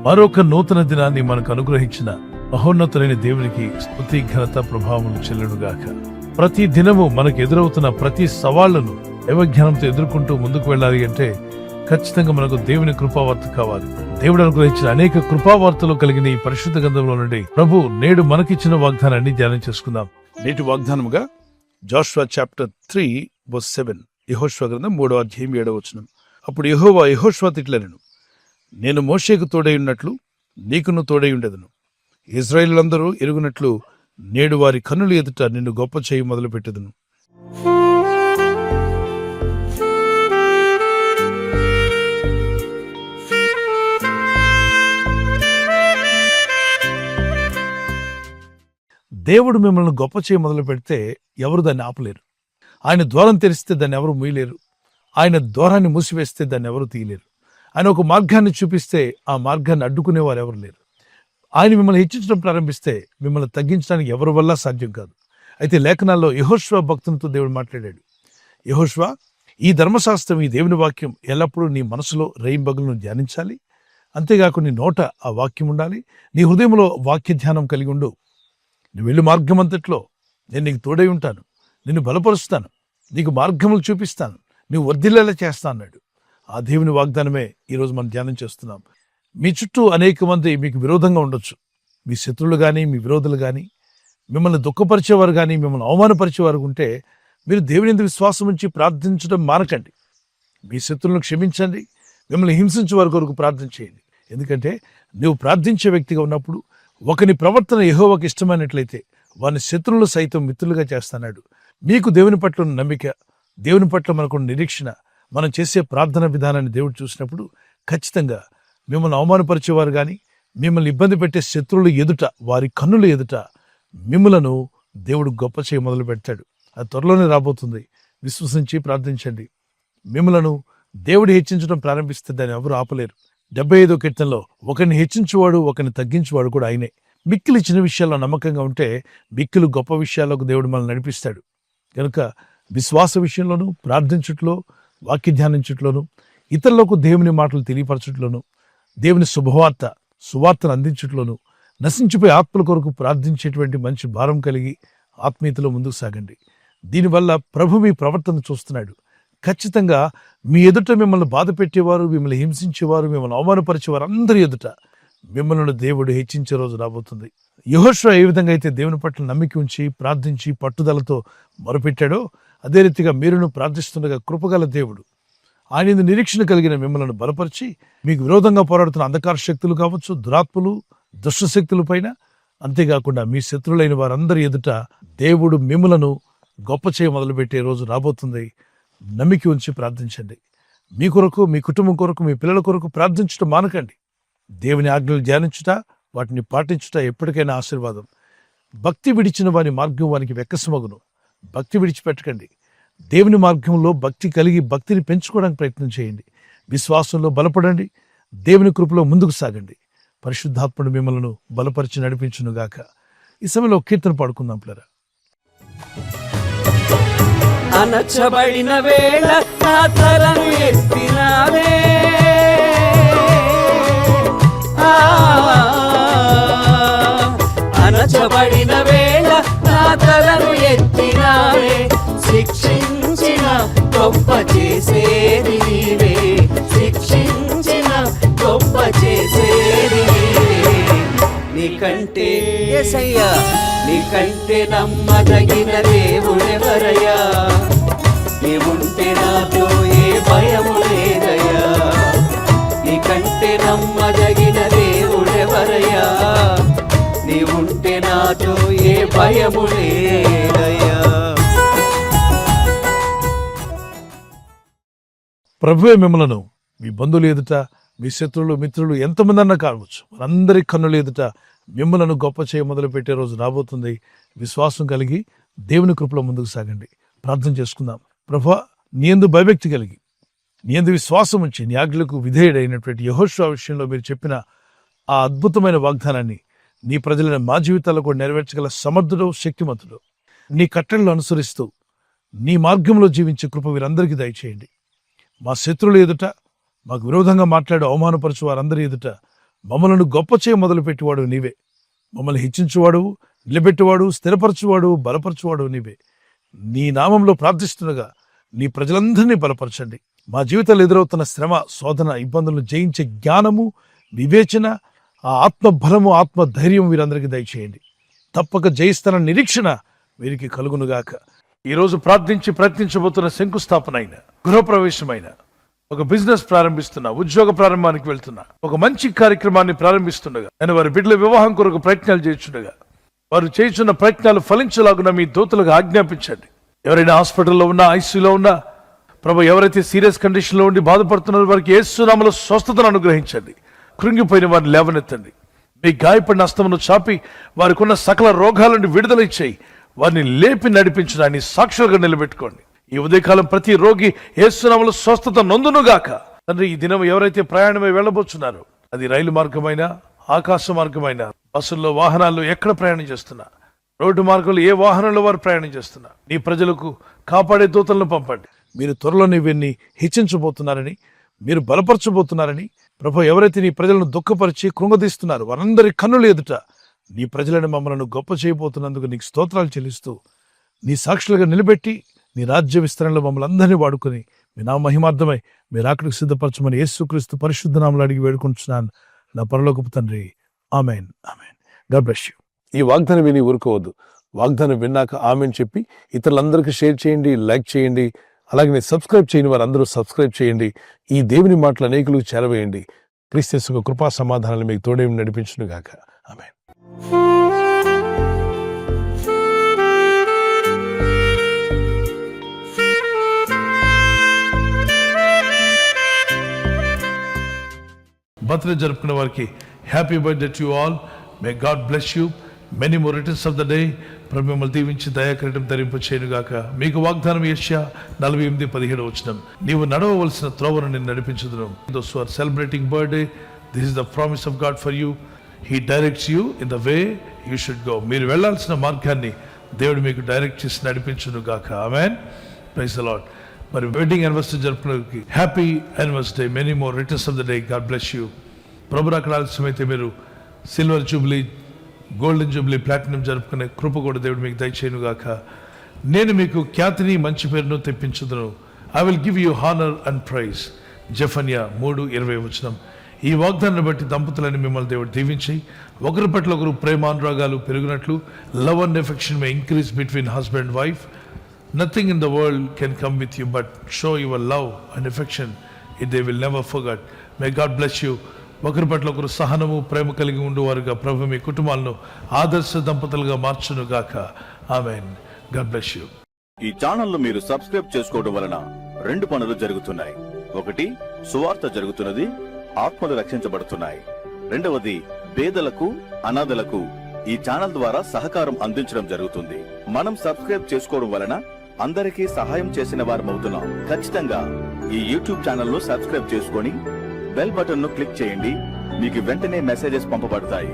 మరొక నూతన దినాన్ని మనకు అనుగ్రహించిన మహోన్నతులైన దేవునికి స్తుతి ఘనత ప్రభావములు చెల్లునుగాక. ప్రతి దినము మనకు ఎదురవుతున్న ప్రతి సవాళ్లను దైవజ్ఞానంతో ఎదుర్కొంటూ ముందుకు వెళ్ళాలి అంటే ఖచ్చితంగా మనకు దేవుని కృపావార్త కావాలి. దేవుడు అనుగ్రహించిన అనేక కృపావార్తలు కలిగిన ఈ పరిశుద్ధ గ్రంథంలో నుండి ప్రభు నేడు మనకిచ్చిన వాగ్దానాన్ని ధ్యానం చేసుకుందాం. నేటి వాగ్దానముగా జోషువ చాప్టర్ 3:7, యెహోషువ గ్రంథం 3వ అధ్యాయం 7వ వచనం. అప్పుడు యెహోవా యెహోషువతో ఇట్లనెను, నేను మోషేకు తోడై ఉన్నట్లు నీకును తోడై ఉండెదను. ఇశ్రాయేలులందరూ ఎరుగునట్లు నేడు వారి కన్నుల ఎదుట నిన్ను గొప్ప చేయి మొదలుపెట్టెదను. దేవుడు మిమ్మల్ని గొప్ప చేయి మొదలు పెడితే ఎవరు దాన్ని ఆపలేరు. ఆయన ద్వారం తెరిస్తే దాన్ని ఎవరు మూయలేరు. ఆయన ద్వారాన్ని మూసివేస్తే దాన్ని ఎవరు తీయలేరు. ఆయన ఒక మార్గాన్ని చూపిస్తే ఆ మార్గాన్ని అడ్డుకునేవారు ఎవరు లేరు. ఆయన మిమ్మల్ని హెచ్చించడం ప్రారంభిస్తే మిమ్మల్ని తగ్గించడానికి ఎవరి వల్ల సాధ్యం కాదు. అయితే లేఖనాల్లో యెహోషువ భక్తునితో దేవుడు మాట్లాడాడు. యెహోషువ, ఈ ధర్మశాస్త్రం, ఈ దేవుని వాక్యం ఎల్లప్పుడూ నీ మనసులో రేయింబగలను ధ్యానించాలి. అంతేకాకుండా నీ నోట ఆ వాక్యం ఉండాలి. నీ హృదయంలో వాక్య ధ్యానం కలిగి ఉండు. నువ్వు వెళ్ళు మార్గం అంతట్లో నేను నీకు తోడై ఉంటాను, నిన్ను బలపరుస్తాను, నీకు మార్గములు చూపిస్తాను, నువ్వు వర్ధిల్లేలా చేస్తా అన్నాడు. ఆ దేవుని వాగ్దానమే ఈరోజు మనం ధ్యానం చేస్తున్నాం. మీ చుట్టూ అనేక మంది మీకు విరోధంగా ఉండొచ్చు. మీ శత్రువులు కానీ, మీ విరోధులు కానీ, మిమ్మల్ని దుఃఖపరిచేవారు కానీ, మిమ్మల్ని అవమానపరిచేవారు ఉంటే మీరు దేవుని యందు విశ్వాసం ఉంచి ప్రార్థించడం మానకండి. మీ శత్రువులను క్షమించండి, మిమ్మల్ని హింసించే వారి కొరకు ప్రార్థన చేయండి. ఎందుకంటే నువ్వు ప్రార్థించే వ్యక్తిగా ఉన్నప్పుడు ఒకని ప్రవర్తన యెహోవాకు ఇష్టమైనట్లయితే వాని శత్రువులు సైతం మిత్రులుగా చేస్తున్నాడు. మీకు దేవుని పట్ల ఉన్న నమ్మిక, దేవుని పట్ల మనకున్న నిరీక్షణ, మనం చేసే ప్రార్థన విధానాన్ని దేవుడు చూసినప్పుడు ఖచ్చితంగా మిమ్మల్ని అవమానపరిచేవారు కానీ, మిమ్మల్ని ఇబ్బంది పెట్టే శత్రువుల ఎదుట, వారి కన్నుల ఎదుట మిమ్మలను దేవుడు గొప్ప చేయ మొదలు పెడతాడు. అది త్వరలోనే రాబోతుంది. విశ్వసించి ప్రార్థించండి. మిమ్మలను దేవుడు హెచ్చించడం ప్రారంభిస్తే దాన్ని ఎవరు ఆపలేరు. 75వ కీర్తనలో ఒకరిని హెచ్చించువాడు, ఒకరిని తగ్గించువాడు కూడా ఆయనే. మిక్కిలి చిన్న విషయాల్లో నమ్మకంగా ఉంటే మిక్కిలు గొప్ప విషయాల్లోకి దేవుడు మనల్ని నడిపిస్తాడు. కనుక విశ్వాస విషయంలోనూ, ప్రార్థించుట్లో, వాక్య ధ్యానించుట్లోనూ, ఇతరులకు దేవుని మాటలు తెలియపరచుట్లోనూ, దేవుని సువార్తను అందించుట్లోనూ, నశించిపోయే ఆత్మల కొరకు ప్రార్థించేటువంటి మంచి భారం కలిగి ఆత్మీయతలో ముందుకు సాగండి. దీనివల్ల ప్రభు మీ ప్రవర్తన చూస్తున్నాడు. ఖచ్చితంగా మీ ఎదుట మిమ్మల్ని బాధ పెట్టేవారు, మిమ్మల్ని హింసించేవారు, మిమ్మల్ని అవమానపరిచేవారు అందరి ఎదుట మిమ్మల్ని దేవుడు హెచ్చించే రోజు రాబోతుంది. యెహోషువ ఏ విధంగా అయితే దేవుని పట్ల నమ్మిక ఉంచి ప్రార్థించి పట్టుదలతో మొరపెట్టాడో అదే రీతిగా మీరును ప్రార్థిస్తుండగా కృపగల దేవుడు ఆయన నిరీక్షణ కలిగిన మిమ్మల్ని బలపరిచి మీకు విరోధంగా పోరాడుతున్న అంధకార శక్తులు కావచ్చు, దురాత్మలు, దుష్ట శక్తుల పైన, అంతేకాకుండా మీ శత్రులైన వారందరి ఎదుట దేవుడు మిమ్మలను గొప్ప చేయ మొదలుపెట్టే రోజు రాబోతుంది. నమ్మిక ఉంచి ప్రార్థించండి. మీ కొరకు, మీ కుటుంబం కొరకు, మీ పిల్లల కొరకు ప్రార్థించడం మానకండి. దేవుని ఆజ్ఞలు ధ్యానించుట, వాటిని పాటించుట ఎప్పటికైనా ఆశీర్వాదం. భక్తి విడిచిన వాని మార్గం వానికి వెక్కసమగును. భక్తి విడిచిపెట్టకండి. దేవుని మార్గంలో భక్తి కలిగి భక్తిని పెంచుకోవడానికి ప్రయత్నం చేయండి. విశ్వాసంలో బలపడండి. దేవుని కృపలో ముందుకు సాగండి. పరిశుద్ధాత్ముడు మిమ్మల్ని బలపరిచి నడిపించునుగాక. ఈ సమయంలో కీర్తన పాడుకుందాం పిల్లరా. అనచబడిన వేళ నా తలను ఎత్తినావే, అనచబడిన వేళ నా తలను ఎత్తినావే, శిక్షించిన గొప్ప చేసేది నీవే, శిక్షించిన గొప్ప చేసేది నీవే. నీకంటే యేసయ్యా, నీకంటే నమ్మదగిన దేవుడెవరయ్యా, నీవుంటే నాతో ఏ భయము లేదయ్యా. నీకంటే నమ్మదగిన దేవుడెవరయ్యా, నీవుంటే నాతో ఏ భయము లేదయ్యా. ప్రభువే మిమ్మలను మీ బంధువులు ఎదుట, మీ శత్రువులు, మిత్రులు ఎంతమంది అన్నా కావచ్చు, వారందరి కన్నుల ఎదుట మిమ్మలను గొప్ప చేయ మొదలు పెట్టే రోజు రాబోతుంది. విశ్వాసం కలిగి దేవుని కృపలో ముందుకు సాగండి. ప్రార్థన చేసుకుందాం. ప్రభువా, నీ యందు భయభక్తి కలిగి, నీ యందు విశ్వాసం ఉంచి, నీ ఆజ్ఞలకు విధేయుడైనటువంటి యెహోషువ విషయంలో మీరు చెప్పిన ఆ అద్భుతమైన వాగ్దానాన్ని నీ ప్రజలైన మా జీవితాల్లో కూడా నెరవేర్చగల సమర్థుడు, శక్తిమంతుడు, నీ కట్టడలు అనుసరిస్తూ నీ మార్గంలో జీవించే కృప వీరందరికీ దయచేయండి. మా శత్రువుల ఎదుట, మాకు విరోధంగా మాట్లాడే అవమానపరచు వారందరి ఎదుట మమ్మలను గొప్ప చేయ మొదలుపెట్టేవాడు నీవే. మమ్మల్ని హెచ్చించువాడు, నిలబెట్టువాడు, స్థిరపరచువాడు, బలపరచువాడు నీవే. నీ నామంలో ప్రార్థిస్తుండగా నీ ప్రజలందరినీ బలపరచండి. మా జీవితాలు ఎదురవుతున్న శ్రమ, శోధన, ఇబ్బందులను జయించే జ్ఞానము, వివేచన, ఆ ఆత్మబలము, ఆత్మధైర్యం వీరందరికీ దయచేయండి. తప్పక జయిస్తున్న నిరీక్షణ వీరికి కలుగునుగాక. ఈరోజు ప్రార్థించి ప్రయత్నించబోతున్న శంకుస్థాపన అయిన, గృహప్రవేశమైన, ఒక బిజినెస్ ప్రారంభిస్తున్నా, ఉద్యోగ ప్రారంభానికి వెళ్తున్నా, ఒక మంచి కార్యక్రమాన్ని ప్రారంభిస్తుండగా, నేను వారి బిడ్డల వివాహం కొరకు ప్రయత్నాలు చేస్తుండగా, వారు చేస్తున్న ప్రయత్నాలు ఫలించలాగున మీ దూతలకు ఆజ్ఞాపించండి. ఎవరైనా హాస్పిటల్లో ఉన్నా, ఐసీయూలో ఉన్నా, ప్రభు ఎవరైతే సీరియస్ కండిషన్లో ఉండి బాధపడుతున్నారో వారికి యేసు నామములో స్వస్థతను అనుగ్రహించండి. కృంగిపోయిన వారిని లేవనెత్తండి. మీ గాయపడిన హస్తమును చాపి వారికి ఉన్న సకల రోగాల నుండి విడుదల ఇచ్చేయి. వారిని లేపి నడిపించడాన్ని సాక్షులుగా నిలబెట్టుకోండి. ఈ ఉదయకాలం ప్రతి రోగి యేసు నామములో స్వస్థత నొందునుగాక. తండ్రి, ఈ దినం ఎవరైతే ప్రయాణమై వెళ్ళబోతున్నారో, అది రైలు మార్గమైనా, ఆకాశ మార్గమైనా, బస్సుల్లో, వాహనాల్లో ఎక్కడ ప్రయాణం చేస్తున్నా, రోడ్డు మార్గంలో ఏ వాహనంలో వారు ప్రయాణం చేస్తున్నా, నీ ప్రజలకు కాపాడే దూతలను పంపండి. మీరు త్వరలోనే వీరిని హెచ్చించబోతున్నారని, మీరు బలపరచబోతున్నారని, ప్రభు ఎవరైతే నీ ప్రజలను దుఃఖపరిచి కృంగదీస్తున్నారు వారందరి కన్నులు ఎదుట నీ ప్రజలను మమ్మల్ని గొప్ప చేయబోతున్నందుకు నీకు స్తోత్రాలు చెల్లిస్తూ, నీ సాక్షులుగా నిలబెట్టి నీ రాజ్య విస్తరణలో మమ్మల్ని అందరినీ వాడుకొని మీ నా మహిమార్థమై మీరు అక్కడికి సిద్ధపరచమని యేసుక్రీస్తు పరిశుద్ధ నామములో అడిగి వేడుకుంటున్నాను నా పరలోకపు తండ్రి. Amen, amen. God bless you. ఈ వాగ్దానం విని ఊరుకోవద్దు. వాగ్దానం విన్నాక ఆమెన్ చెప్పి ఇతరులందరికీ షేర్ చేయండి, లైక్ చేయండి. అలాగే సబ్స్క్రైబ్ చేయని వారందరూ సబ్స్క్రైబ్ చేయండి. ఈ దేవుని మాటలు అనేకులకు చేరవేయండి. క్రీస్తు యేసు కృపా సమాధానాలు మీకు తోడే నడిపించును గాక. ఆమేన్. బర్త్డే జరుపుకున్న వారికి happy birthday to you all. May God bless you. Many more returns of the day. ప్రభు మిమ్మల్ని దీవించి దయాకరటం ధరింప చేయనుగాక. మీకు వాగ్దానం యెషయా 48:17 నీవు నడవవలసిన త్రోవను నేను నడిపించుదును. Those who are celebrating birthday, this is the promise of God for you. He directs you in the way you should go. మీరు వెళ్ళాల్సిన మార్గాన్ని దేవుడు మీకు డైరెక్ట్ చేసి నడిపించునుగాక. ఆమేన్. Praise the lord. మరి వెడ్డింగ్ యానివర్సరీ జరుపుకున్నకి happy anniversary. Many more returns of the day. God bless you. ప్రభు అక్కడ ఆలస్యమైతే మీరు silver jubilee, golden jubilee, platinum జరుపుకునే కృప కూడా దేవుడు మీకు దయచేయునుగాక. నేను మీకు ఖ్యాతిని, మంచి పేరును తెప్పించుదును. I will give you honour and praise. జెఫన్యా 3:20. ఈ వాగ్దానాన్ని బట్టి దంపతులని మిమ్మల్ని దేవుడు దీవించి ఒకరి పట్ల ఒకరు ప్రేమానురాగాలు పెరిగినట్లు, love and affection may increase between husband and wife. Nothing in the world can come with you but show your love and affection. It they will never forget. May God bless you. ఒకరి పట్ల ఒకరు సహనము, ప్రేమ కలిగి ఉండేవారుగా ప్రభు మీ కుటుంబాలను ఆదర్శ దంపతులుగా మార్చును గాక. ఆమేన్. God bless you. ఈ ఛానల్ మీరు సబ్స్క్రైబ్ చేసుకోవడం వలన 2 పనులు జరుగుతున్నాయి. ఒకటి, సువార్త జరుగుతున్నది, ఆత్మలు రక్షించబడుతున్నాయి. రెండవది, పేదలకు, అనాథలకు ఈ ఛానల్ ద్వారా సహకారం అందించడం జరుగుతుంది. మనం సబ్స్క్రైబ్ చేసుకోవడం వలన అందరికీ సహాయం చేసిన వారమవుతున్నాం. ఖచ్చితంగా ఈ యూట్యూబ్ ఛానల్ ను సబ్స్క్రైబ్ చేసుకొని బెల్ బటన్ ను క్లిక్ చేయండి. మీకు వెంటనే మెసేజెస్ పంపబడతాయి.